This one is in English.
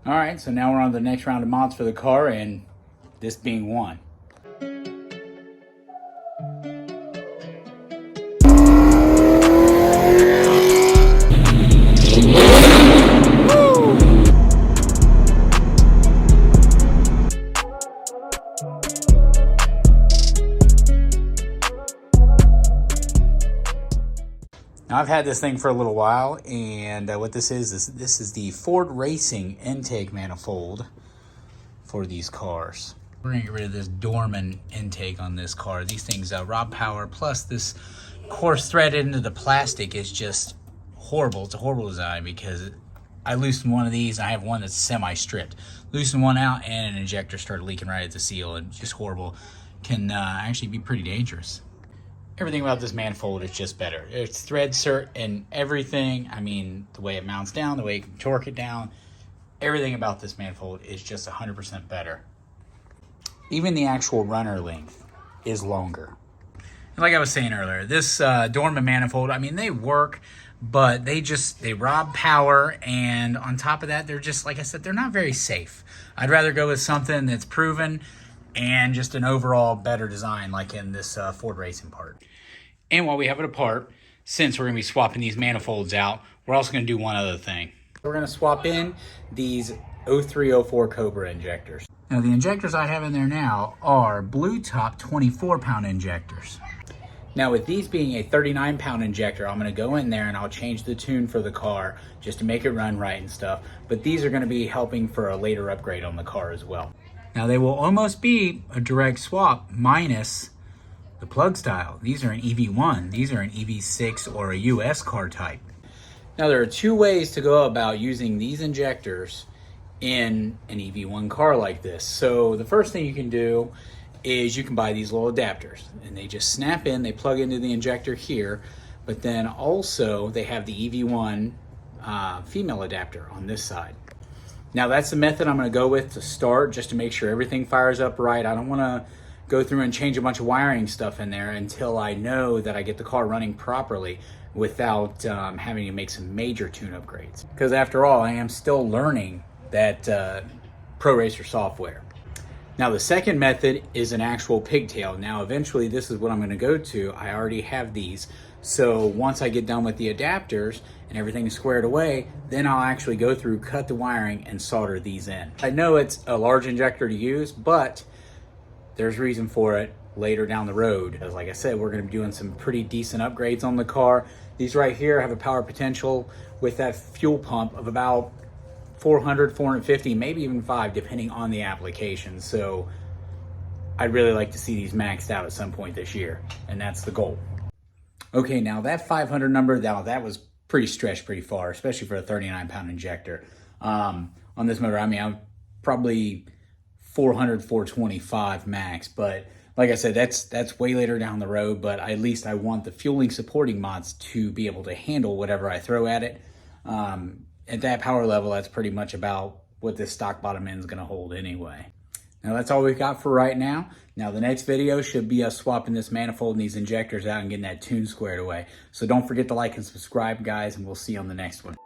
All right, so now we're on the next round of mods for the car, and this being one. Now, I've had this thing for a little while, and what this is the Ford Racing intake manifold for these cars. We're gonna get rid of this Dorman intake on this car. These things rob power, plus this coarse threaded into the plastic is just horrible. It's a horrible design because I loosened one of these, and I have one that's semi-stripped. Loosened one out, and an injector started leaking right at the seal, and just horrible. Can actually be pretty dangerous. Everything about this manifold is just better. It's thread cert and everything. I mean, the way it mounts down, the way you can torque it down, everything about this manifold is just 100% better. Even the actual runner length is longer. And like I was saying earlier, this Dorman manifold, I mean, they work, but they rob power, and on top of that, they're just, like I said, they're not very safe. I'd rather go with something that's proven and just an overall better design, like in this Ford Racing part. And while we have it apart, since we're going to be swapping these manifolds out, we're also going to do one other thing. We're going to swap in these 0304 Cobra injectors. Now, the injectors I have in there now are blue top 24-pound injectors. Now, with these being a 39-pound injector, I'm going to go in there and I'll change the tune for the car just to make it run right and stuff. But these are going to be helping for a later upgrade on the car as well. Now, they will almost be a direct swap minus the plug style. These are an EV1. These are an EV6 or a US car type. Now, there are two ways to go about using these injectors in an EV1 car like this. So the first thing you can do is you can buy these little adapters, and they just snap in, they plug into the injector here, but then also they have the EV1 female adapter on this side. Now, that's the method I'm going to go with to start, just to make sure everything fires up right. I don't want to go through and change a bunch of wiring stuff in there until I know that I get the car running properly without having to make some major tune upgrades. Because after all, I am still learning that Pro Racer software. Now, the second method is an actual pigtail. Now, eventually, this is what I'm going to go to. I already have these. So once I get done with the adapters and everything is squared away, then I'll actually go through, cut the wiring, and solder these in. I know it's a large injector to use, but there's reason for it later down the road. As like I said, we're going to be doing some pretty decent upgrades on the car. These right here have a power potential with that fuel pump of about 400, 450, maybe even 5, depending on the application. So I'd really like to see these maxed out at some point this year, and that's the goal. Okay, now that 500 number, now that was pretty stretched pretty far, especially for a 39-pound injector. On this motor, I mean, I'm probably 400, 425 max, but like I said, that's way later down the road, but at least I want the fueling supporting mods to be able to handle whatever I throw at it. At that power level, that's pretty much about what this stock bottom end is going to hold anyway. Now, that's all we've got for right now. Now, the next video should be us swapping this manifold and these injectors out and getting that tune squared away. So don't forget to like and subscribe, guys, and we'll see you on the next one.